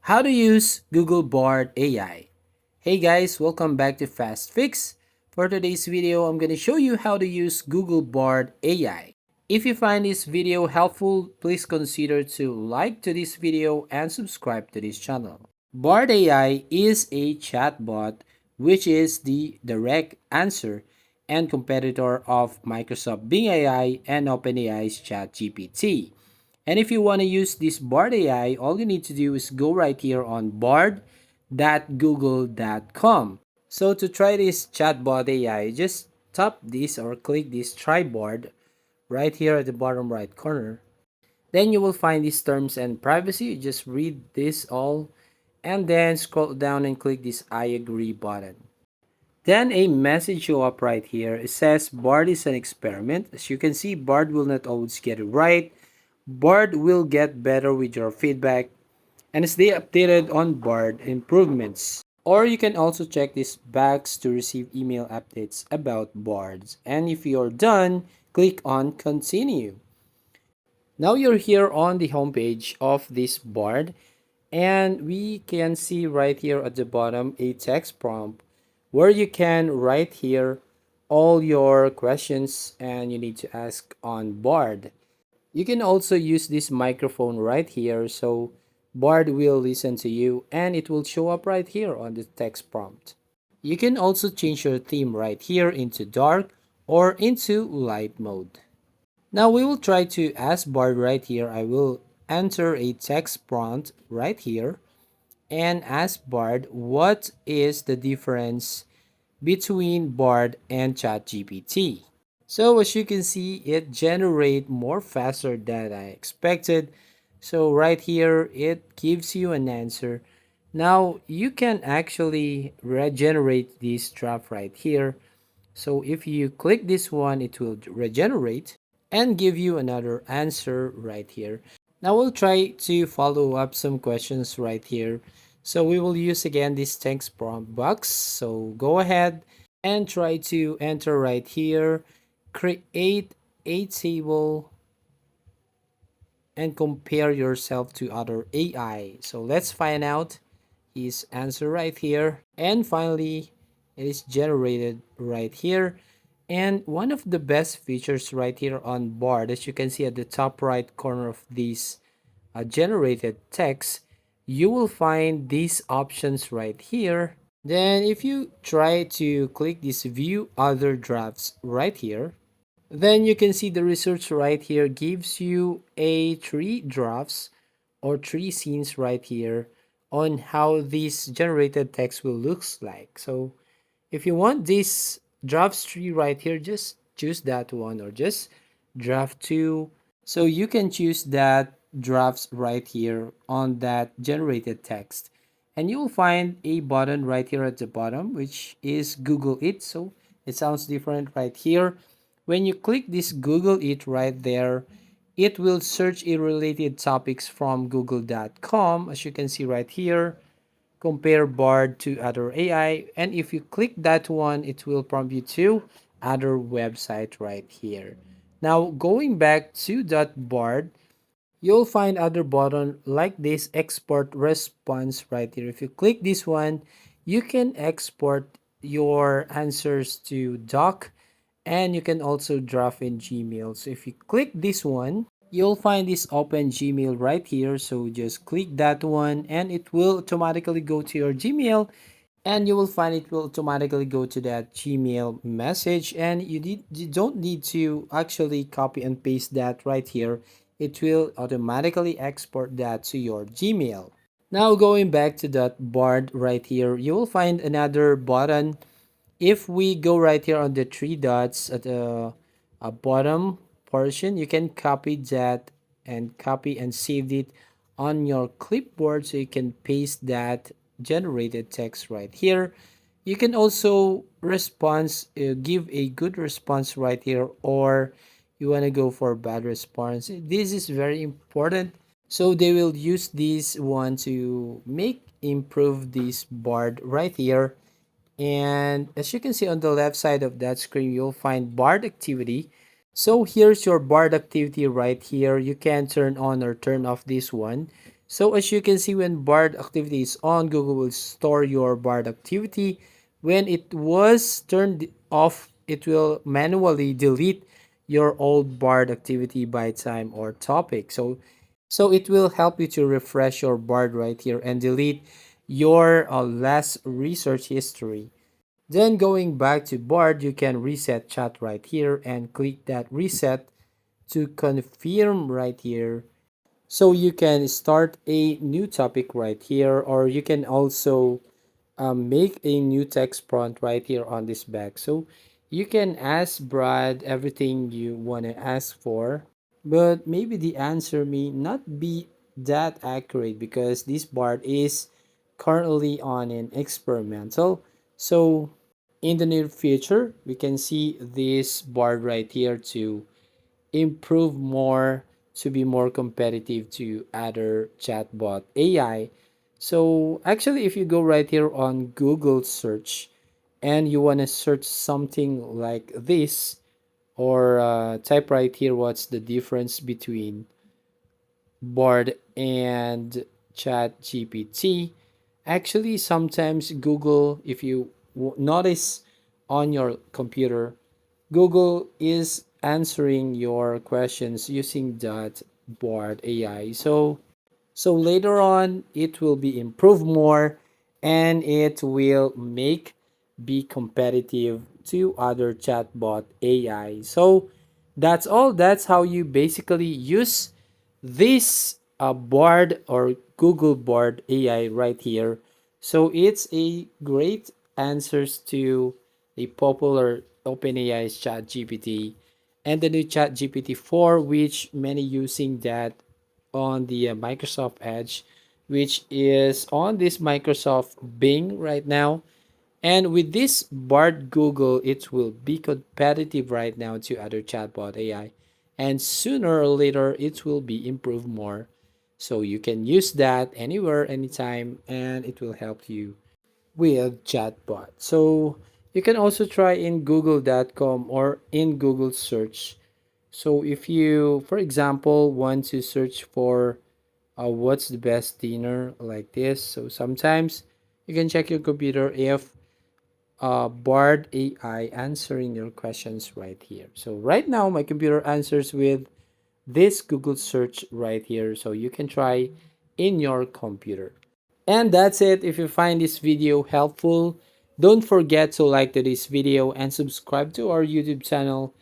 How to use Google Bard AI. Hey guys, welcome back to Fast Fix. For today's video, I'm going to show you how to use Google Bard AI. If you find this video helpful, please consider to like to this video and subscribe to this channel. Bard AI is a chatbot which is the direct answer and competitor of Microsoft Bing AI and OpenAI's ChatGPT. And if you want to use this Bard AI, all you need to do is go right here on bard.google.com. So to try this chatbot AI, just tap this or click this try Bard right here at the bottom right corner. Then you will find these terms and privacy. You just read this all and then scroll down and click this I agree button. Then a message show up right here. It says Bard is an experiment. As you can see, Bard will not always get it right. Bard will get better with your feedback and stay updated on Bard improvements. Or you can also check this box to receive email updates about Bards. And if you're done, click on continue. Now you're here on the homepage of this Bard, and we can see right here at the bottom a text prompt where you can write here all your questions and you need to ask on Bard. You can also use this microphone right here so Bard will listen to you and it will show up right here on the text prompt. You can also change your theme right here into dark or into light mode. Now we will try to ask Bard right here. I will enter a text prompt right here and ask Bard what is the difference between Bard and ChatGPT. So as you can see, it generate more faster than I expected. So right here, it gives you an answer. Now you can actually regenerate this draft right here. So if you click this one, it will regenerate and give you another answer right here. Now we'll try to follow up some questions right here. So we will use again this text prompt box. So go ahead and try to enter right here, create a table and compare yourself to other AI. So let's find out his answer right here. And finally, it is generated right here. And one of the best features right here on Bard, as you can see at the top right corner of this generated text, you will find these options right here. Then if you try to click this view other drafts right here, then you can see the results right here gives you a three drafts or three scenes right here on how this generated text will looks like. So if you want this drafts tree right here, just choose that one or just draft two. So you can choose that drafts right here on that generated text. And you will find a button right here at the bottom, which is Google It. So it sounds different right here. When you click this Google It right there, it will search a related topics from google.com. As you can see right here, compare Bard to other AI. And if you click that one, it will prompt you to other website right here. Now, going back to that Bard, you'll find other button like this export response right here. If you click this one, you can export your answers to doc and you can also draft in Gmail. So if you click this one, you'll find this open Gmail right here. So just click that one and it will automatically go to your Gmail and you will find it will automatically go to that Gmail message and you don't need to actually copy and paste that right here. It will automatically export that to your Gmail. Now going back to that Bard right here, you will find another button. If we go right here on the three dots at the bottom portion, you can copy that and copy and save it on your clipboard so you can paste that generated text right here. You can also give a good response right here, or you want to go for bad response. This is very important. So they will use this one to make improve this Bard right here. And as you can see on the left side of that screen, you'll find Bard activity. So here's your Bard activity right here. You can turn on or turn off this one. So as you can see, when Bard activity is on, Google will store your Bard activity. When it was turned off, it will manually delete your old Bard activity by time or topic. So it will help you to refresh your Bard right here and delete your last research history. Then going back to Bard, you can reset chat right here and click that reset to confirm right here. So you can start a new topic right here, or you can also make a new text prompt right here on this back. So you can ask Brad everything you want to ask for, but maybe the answer may not be that accurate because this Bard is currently on an experimental. So in the near future, we can see this Bard right here to improve more, to be more competitive to other chatbot AI. So actually, if you go right here on Google search and you want to search something like this, or type right here what's the difference between Bard and ChatGPT. Actually, sometimes Google, if you notice on your computer, Google is answering your questions using that Bard AI. So later on, it will be improved more, and it will make be competitive to other chatbot AI. So that's all. That's how you basically use this Bard or Google Bard AI right here. So it's a great answers to the popular OpenAI's ChatGPT and the new ChatGPT 4, which many using that on the Microsoft Edge, which is on this Microsoft Bing right now. And with this Bard Google, it will be competitive right now to other chatbot AI. And sooner or later, it will be improved more. So you can use that anywhere, anytime, and it will help you with chatbot. So you can also try in google.com or in Google search. So if you, for example, want to search for what's the best dinner like this, so sometimes you can check your computer if Bard AI answering your questions right here. So right now my computer answers with this Google search right here. So you can try in your computer. And that's it. If you find this video helpful, don't forget to like this video and subscribe to our YouTube channel.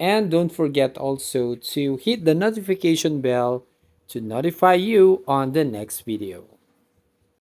And don't forget also to hit the notification bell to notify you on the next video.